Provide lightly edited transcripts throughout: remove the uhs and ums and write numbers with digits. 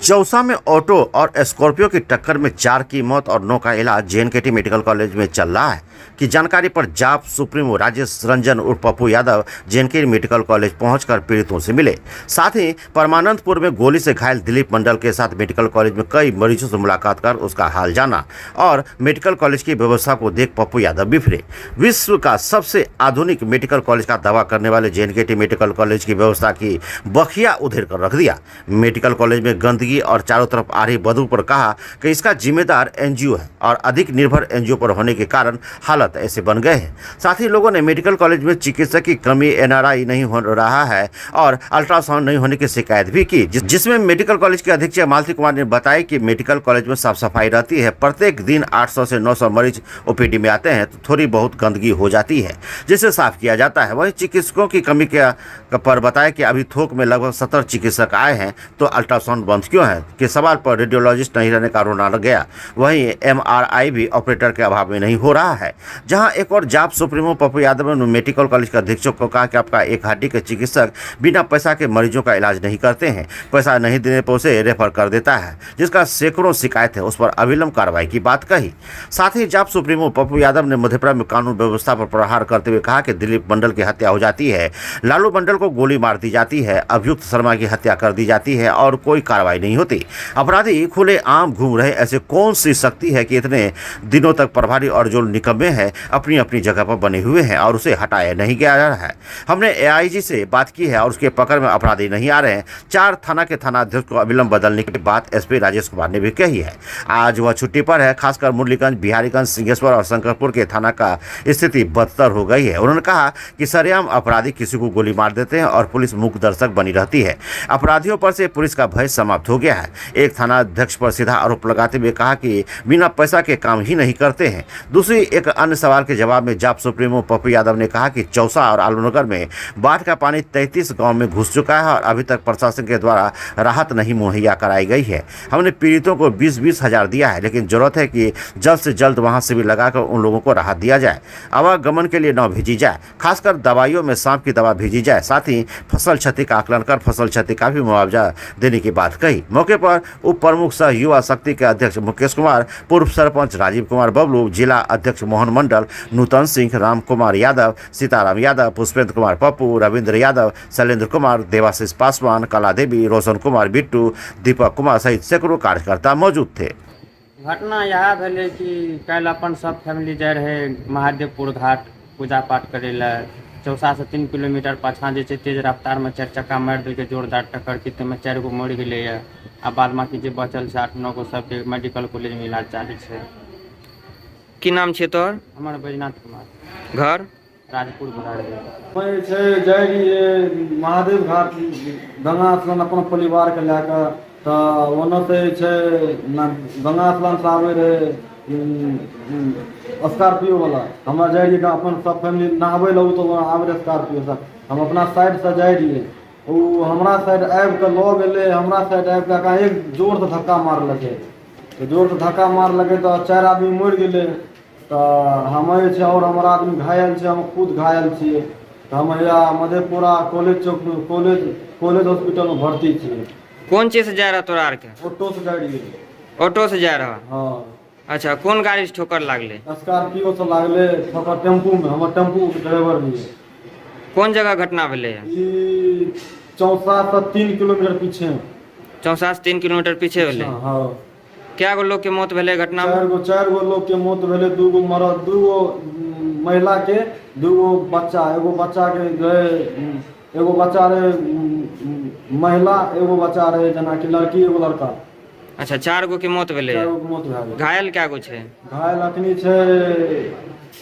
चौसा में ऑटो और स्कॉर्पियो की टक्कर में 4 की मौत और 9 का इलाज जेएनकेटी मेडिकल कॉलेज में चल रहा है कि जानकारी पर जाप सुप्रीमो राजेश रंजन उर्फ Pappu Yadav JNKT medical college पहुंचकर पीड़ितों से मिले। साथ ही परमानंदपुर में गोली से घायल दिलीप मंडल के साथ मेडिकल कॉलेज में कई मरीजों से मुलाकात कर उसका हाल जाना और मेडिकल कॉलेज की व्यवस्था को देख पप्पू यादव बिफरे। विश्व का सबसे आधुनिक मेडिकल कॉलेज का दावा करने वाले जेएनकेटी मेडिकल कॉलेज की व्यवस्था की बखिया उधेड़ कर रख दिया। मेडिकल कॉलेज में गंदगी और चारों तरफ आ रही बदबू पर कहा कि इसका जिम्मेदार एनजीओ है और अधिक निर्भर एनजीओ पर होने के कारण हालत ऐसे बन गए हैं। साथ ही लोगों ने मेडिकल कॉलेज में चिकित्सक की कमी, एनआरआई नहीं हो रहा है और अल्ट्रासाउंड नहीं होने की शिकायत भी की, जिसमें मेडिकल कॉलेज के अधीक्षक मालती कुमार ने बताया कि मेडिकल कॉलेज में साफ सफाई रहती है। प्रत्येक दिन 800 से 900 मरीज ओपीडी में आते हैं तो थोड़ी बहुत गंदगी हो जाती है जिसे साफ किया जाता है। वहीं चिकित्सकों की कमी पर बताया कि अभी थोक में लगभग 70 चिकित्सक आए हैं तो अल्ट्रासाउंड बंद क्यों है के सवाल पर रेडियोलॉजिस्ट नहीं रहने का रोना लग गया। वहीं एमआरआई भी ऑपरेटर के अभाव में नहीं हो रहा है। जहां एक और जाप सुप्रीमो पप्पू यादव ने मेडिकल कॉलेज के अधीक्षक को कहा कि आपका एक हड्डी के चिकित्सक बिना पैसा के मरीजों का इलाज नहीं करते हैं, पैसा नहीं देने पर उसे रेफर कर देता है, जिसका सैकड़ों शिकायत है, उस पर अविलंब कार्रवाई की बात कही। साथ ही जाप सुप्रीमो पप्पू यादव ने मधेपुरा में कानून व्यवस्था पर प्रहार करते हुए कहा कि दिलीप मंडल की हत्या हो जाती है, लालू मंडल को गोली मार दी जाती है, अभियुक्त शर्मा की हत्या कर दी जाती है और कोई कार्रवाई नहीं होती। अपराधी खुले आम घूम रहे, ऐसे कौन सी शक्ति है कि इतने दिनों तक प्रभारी और जो निकम्मे हैं अपनी अपनी जगह पर बने हुए हैं और उसे हटाया नहीं गया है। हमने एआईजी से बात की है और उसके पकड़ में अपराधी नहीं आ रहे हैं। 4 थाना के थानाध्यक्ष को अविलंब बदलने की बात एसपी राजेश कुमार ने भी कही है। आज वह छुट्टी पर है। खासकर मुरलीगंज, बिहारीगंज, सिंहेश्वर और शंकरपुर के थाना का स्थिति बदतर हो गई है। उन्होंने कहा कि सरेआम अपराधी किसी को गोली मार देते हैं और पुलिस मूक दर्शक बनी रहती है। अपराधियों पर से पुलिस का भय समाप्त हो गया है। एक थाना अध्यक्ष पर सीधा आरोप लगाते हुए कहा कि बिना पैसा के काम ही नहीं करते हैं। दूसरी एक अन्य सवाल के जवाब में जाप सुप्रीमो पप्पू यादव ने कहा कि चौसा और आलूनगर में बाढ़ का पानी 33 गांव में घुस चुका है और अभी तक प्रशासन के द्वारा राहत नहीं मुहैया कराई गई है। हमने पीड़ितों को 20-20 हजार दिया है, लेकिन जरूरत है कि जल्द से जल्द वहां से भी लगाकर उन लोगों को राहत दिया जाए, आवागमन के लिए न भेजी जाए, खासकर दवाइयों में सांप की दवा भेजी जाए। साथ ही फसल क्षति का आकलन कर फसल क्षति का भी मुआवजा देने की बात कही। मौके पर उप प्रमुख सह युवा शक्ति के अध्यक्ष मुकेश कुमार, पूर्व सरपंच राजीव कुमार बबलू, जिला अध्यक्ष मोहन मंडल, नूतन सिंह, राम कुमार यादव, सीताराम यादव, पुष्पेंद्र कुमार पप्पू, रविंद्र यादव, शैलेंद्र कुमार, देवाशीष पासवान, कला देवी, रोशन कुमार बिट्टू, दीपक कुमार सहित सैकड़ों कार्यकर्ता मौजूद थे। घटना यह भेलै कि कल अपन सब फैमिली जाए रहे महादेवपुर घाट पूजा पाठ करे ला। चौसा से 3 किलोमीटर पाछा जे तेज रफ्तार में 4 चक्का मारि देलकै, जोरदार टक्कर की, ताहिमे 4 गो मरि गेलै। आ बाद बाकी जे बचल छै 8-9 गो सबके मेडिकल कॉलेज में इलाज चालू छै। की नाम छै तोहर? हमर बैजनाथ कुमार, घर राजपुर बिहार। मैं जाए रहिए महादेव घाट गंगा स्नान अपन परिवार के लैके, तो ओना से गंगा स्नान से आवे रहे स्कॉर्पियो वाला। हम जाए रहिए अपन सब फैमिली नहावे लगे तो आवे रहे स्कॉर्पियो से। हम अपना साइड से जाए रहिए, वो हमरा साइड आबि के लऽ गेलै, हमरा साइड आबि के एक जोर से धक्का मारलकै। तो जोर से धक्का मारलकै तो 4 आदमी मरि गेलै। तो हमें जे छै और हमारा आदमी घायल छै, हम खुद घायल छियै। तो हम यहाँ मधेपुरा कॉलेज चौक कॉलेज हॉस्पिटल में भर्ती छियै। कौन चीज से जा रहा तोरा आर के? ऑटो से जा रही। ऑटो से जा रहा? हाँ। अच्छा, कौन गाड़ी से ठोकर लागले? स्कॉर्पियो से लागले ठोकर टेम्पू में। हम टेम्पू के ड्राइवर भी है। कौन जगह घटना भेलै है? चौसा से 3 किलोमीटर पीछे। चौसा से 3 किलोमीटर पीछे भेलै? हाँ। क्या गो लोग के मौत भेलै घटना में? 4 गो लोग के मौत भेलै। 2 गो मरद, 2 गो महिला के, 2 गो बच्चा। एगो बच्चा के एगो बच्चा रहे महिला, एगो बच्चा रहे जना कि लड़की, एगो लड़का। अच्छा, 4 गो के मौत भेलै? 4 गो के मौत भेलै। घायल क्या गो छै? घायल अखनी छै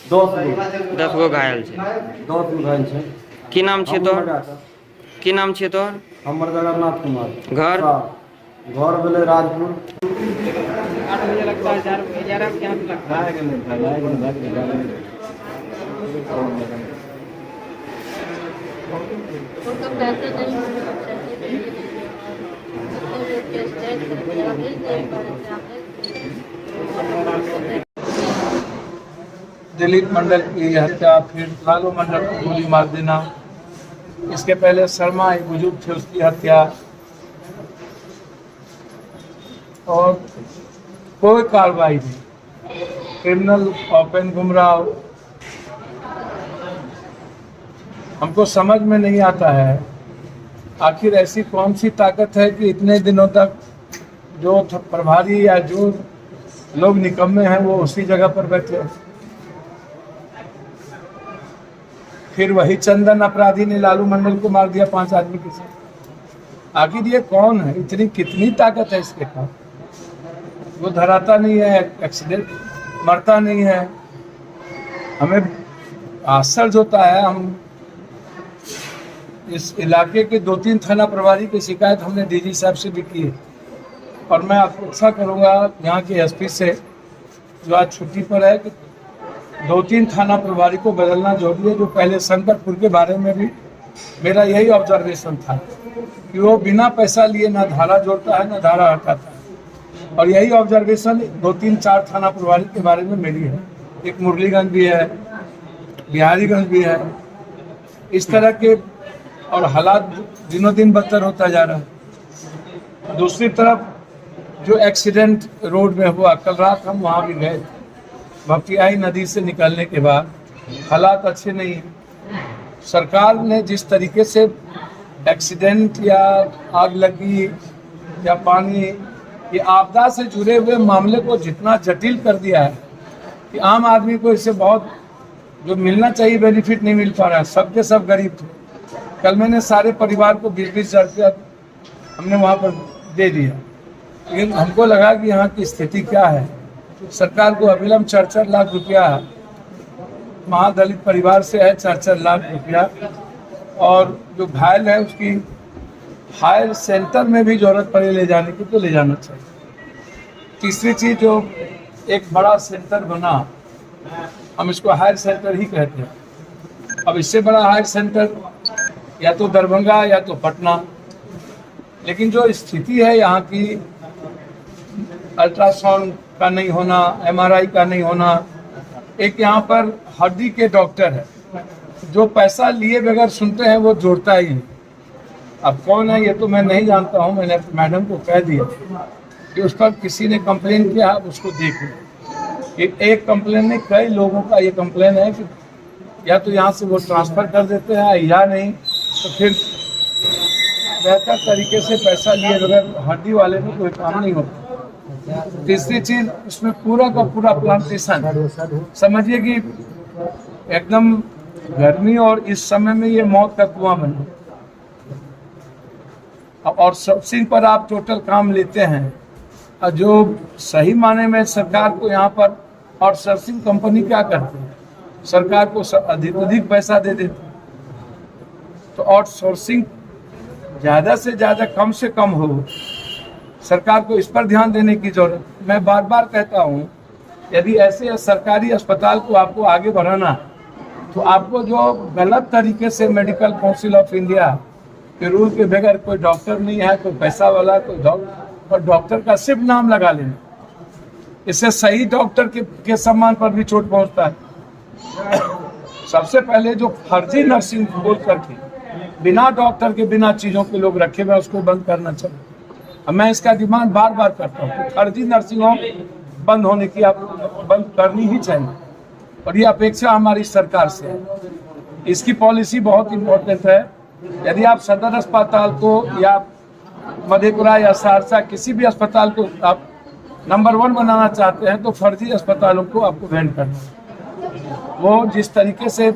10 गो। 10 गो घायल छै। 10 गो घायल छै। की नाम छै तोहर? की नाम छै तोहर? हमर जगन्नाथ कुमार। घर भेलै राजपुर। 8 बजे लगता है, 4 बजे 11 बजे यहाँ लगता है। दिलीप मंडल की हत्या, फिर लालू मंडल को गोली मार देना, इसके पहले शर्मा एक बुजुर्ग थे उसकी हत्या, और कोई कार्रवाई नहीं, क्रिमिनल ओपन घूम रहा हो। हमको समझ में नहीं आता है आखिर ऐसी कौन सी ताकत है कि इतने दिनों तक जो प्रभारी या जो लोग निकम्मे हैं वो उसी जगह पर बैठे हैं। फिर वही चंदन अपराधी ने लालू मंडल को मार दिया 5 आदमी के साथ। आखिर ये कौन है, इतनी कितनी ताकत है इसके पास? वो धराता नहीं है, एक्सीडेंट मरता नहीं है। हमें आश्चर्य होता है। हम इस इलाके के 2-3 थाना प्रभारी की शिकायत हमने डीजी साहब से भी की है, और मैं अपेक्षा करूंगा यहाँ के एसपी से जो आज छुट्टी पर है कि 2-3 थाना प्रभारी को बदलना जरूरी है। जो पहले शंकरपुर के बारे में भी मेरा यही ऑब्जर्वेशन था कि वो बिना पैसा लिए ना धारा जोड़ता है ना धारा हटाता है, और यही ऑब्जर्वेशन 2-3-4 थाना प्रभारी के बारे में मेरी है। एक मुरलीगंज भी है, बिहारीगंज भी है। इस तरह के और हालात दिनों दिन बदतर होता जा रहा है। दूसरी तरफ जो एक्सीडेंट रोड में हुआ, कल रात हम वहाँ भी गए थे। भपटियाही नदी से निकलने के बाद हालात अच्छे नहीं हैं। सरकार ने जिस तरीके से एक्सीडेंट या आग लगी या पानी, ये आपदा से जुड़े हुए मामले को जितना जटिल कर दिया है कि आम आदमी को इससे बहुत जो मिलना चाहिए बेनिफिट नहीं मिल पा रहा है। सबके सब गरीब थे। कल मैंने सारे परिवार को 20-20 हज़ार रुपया हमने वहाँ पर दे दिया, लेकिन हमको लगा कि यहाँ की स्थिति क्या है। सरकार को अविलंब 4-4 लाख रुपया महादलित परिवार से है, 4-4 लाख रुपया, और जो घायल है उसकी हायर सेंटर में भी जरूरत पड़े ले जाने की तो ले जाना चाहिए। तीसरी चीज़, जो एक बड़ा सेंटर बना, हम इसको हायर सेंटर ही कहते हैं। अब इससे बड़ा हायर सेंटर या तो दरभंगा या तो पटना, लेकिन जो स्थिति है यहाँ की, अल्ट्रासाउंड का नहीं होना, MRI का नहीं होना। एक यहाँ पर हड्डी के डॉक्टर है जो पैसा लिए बगैर सुनते हैं, वो जोड़ता ही नहीं। अब कौन है ये तो मैं नहीं जानता हूँ। मैंने मैडम को कह दिया कि उस पर किसी ने कंप्लेन किया, आप उसको देख लें। एक कंप्लेन नहीं, कई लोगों का ये कंप्लेन है कि या तो यहाँ से वो ट्रांसफ़र कर देते हैं या नहीं तो फिर बेहतर तरीके से पैसा लिए बगैर हड्डी वाले में कोई काम नहीं होता। तीसरी चीज, उसमें पूरा का पूरा प्लांटेशन, समझिए कि एकदम गर्मी और इस समय में ये मौत का कुआं बना। और सोर्सिंग पर आप टोटल काम लेते हैं, और जो सही माने में सरकार को यहाँ पर और सोर्सिंग कंपनी क्या करती है, सरकार को अधिक पैसा दे देती। तो आउट सोर्सिंग ज़्यादा से ज़्यादा कम से कम हो, सरकार को इस पर ध्यान देने की जरूरत। मैं बार बार कहता हूँ, यदि ऐसे सरकारी अस्पताल को आपको आगे बढ़ाना तो आपको जो गलत तरीके से मेडिकल काउंसिल ऑफ इंडिया के रूल के बगैर कोई डॉक्टर नहीं है, कोई पैसा वाला, कोई डॉक्टर का सिर्फ नाम लगा लेना, इससे सही डॉक्टर के सम्मान पर भी चोट पहुँचता है। सबसे पहले जो फर्जी नर्सिंग बोल करके बिना डॉक्टर के बिना चीज़ों के लोग रखे हुए, उसको बंद करना चाहिए। अब मैं इसका डिमांड बार बार करता हूँ कि फर्जी नर्सिंग होम बंद होने की आप बंद करनी ही चाहिए, और ये अपेक्षा हमारी सरकार से है। इसकी पॉलिसी बहुत इम्पोर्टेंट है। यदि आप सदर अस्पताल को या मधेपुरा या सहरसा किसी भी अस्पताल को आप नंबर 1 बनाना चाहते हैं तो फर्जी अस्पतालों को आपको बैन करना है। वो जिस तरीके से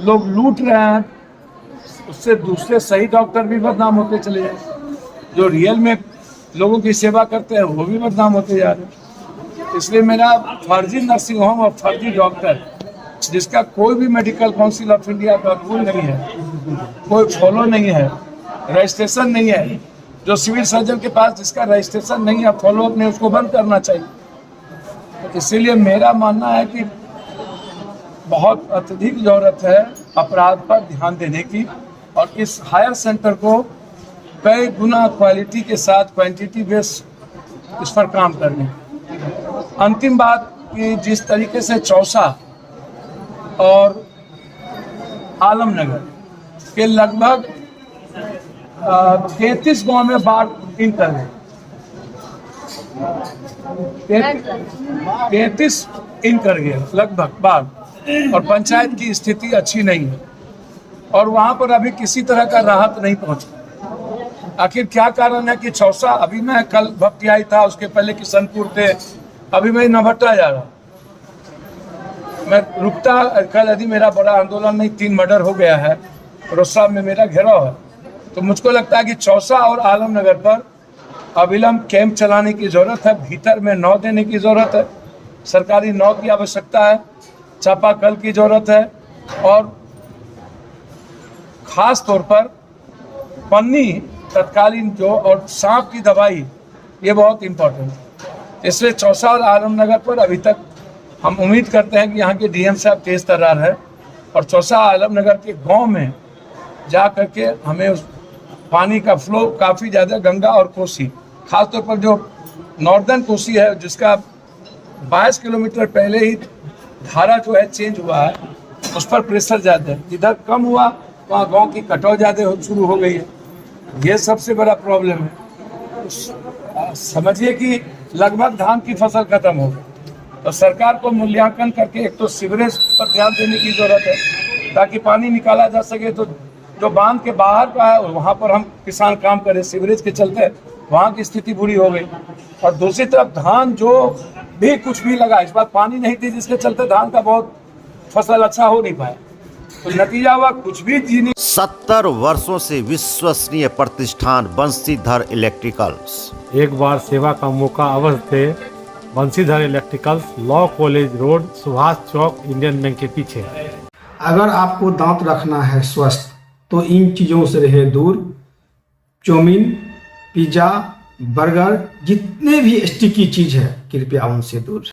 लोग लूट रहे हैं, उससे दूसरे सही डॉक्टर भी बदनाम होते चले जाए। जो रियल में लोगों की सेवा करते हैं वो भी बदनाम होते जा रहे हैं। इसलिए मेरा फर्जी नर्सिंग होम और फर्जी डॉक्टर जिसका कोई भी मेडिकल काउंसिल ऑफ इंडिया का रूल नहीं है, कोई फॉलो नहीं है, रजिस्ट्रेशन नहीं है, जो सिविल सर्जन के पास जिसका रजिस्ट्रेशन नहीं है, फॉलोअप नहीं, उसको बंद करना चाहिए। इसीलिए मेरा मानना है कि बहुत अत्यधिक जरूरत है अपराध पर ध्यान देने की, और इस हायर सेंटर को कई गुना क्वालिटी के साथ क्वांटिटी बेस इस पर काम करने। अंतिम बात कि जिस तरीके से चौसा और आलमनगर के लगभग 33 गांव में बाढ़ इंटर है, 33 इंच कर गया लगभग बाढ़, और पंचायत की स्थिति अच्छी नहीं है और वहां पर अभी किसी तरह का राहत नहीं पहुंचा। आखिर क्या कारण है कि चौसा, अभी मैं कल भपटियाई था, उसके पहले किशनपुर थे, अभी मैं नवहट्टा जा रहा हूँ। मैं रुकता कल, यदि मेरा बड़ा आंदोलन नहीं, 3 मर्डर हो गया है, रोसा में मेरा घेराव है, तो मुझको लगता है कि चौसा और आलमनगर पर अविलंब कैंप चलाने की जरूरत है। भीतर में 9 देने की जरूरत है, सरकारी 9 की आवश्यकता है, चापाकल की जरूरत है, और खास तौर पर पन्नी तत्कालीन जो, और सांप की दवाई, ये बहुत इम्पोर्टेंट है। इसलिए चौसा और आलमनगर पर अभी तक हम उम्मीद करते हैं कि यहाँ के डीएम साहब तेज तर्रार है और चौसा आलमनगर के गांव में जा करके हमें उस पानी का फ्लो काफ़ी ज़्यादा, गंगा और कोसी, खासतौर पर जो नॉर्दर्न कोसी है जिसका 22 किलोमीटर पहले ही धारा जो है चेंज हुआ है, उस पर प्रेशर ज़्यादा है। जिधर कम हुआ वहाँ गांव की कटाव ज़्यादा शुरू हो गई है, ये सबसे बड़ा प्रॉब्लम है। समझिए कि लगभग धान की फसल खत्म हो गई, तो सरकार को मूल्यांकन करके एक तो सीवरेज पर ध्यान देने की जरूरत है ताकि पानी निकाला जा सके। तो जो बांध के बाहर का है वहाँ पर हम किसान काम करें, सीवरेज के चलते वहाँ की स्थिति बुरी हो गई। और दूसरी तरफ धान जो भी कुछ भी लगा, इस बार पानी नहीं थी जिसके चलते धान का बहुत फसल अच्छा हो नहीं पाया, तो नतीजा हुआ कुछ भी जीने। 70 वर्षों से विश्वसनीय प्रतिष्ठान बंशीधर इलेक्ट्रिकल्स। एक बार सेवा का मौका अवश्य दे। Banshidhar electricals, law college road, Subhash Chowk, Indian bank के पीछे। अगर आपको दांत रखना है स्वस्थ तो इन चीज़ों से रहे दूर। चाउमीन, पिज़्ज़ा, बर्गर, जितने भी स्टिकी चीज़ है कृपया उनसे दूर।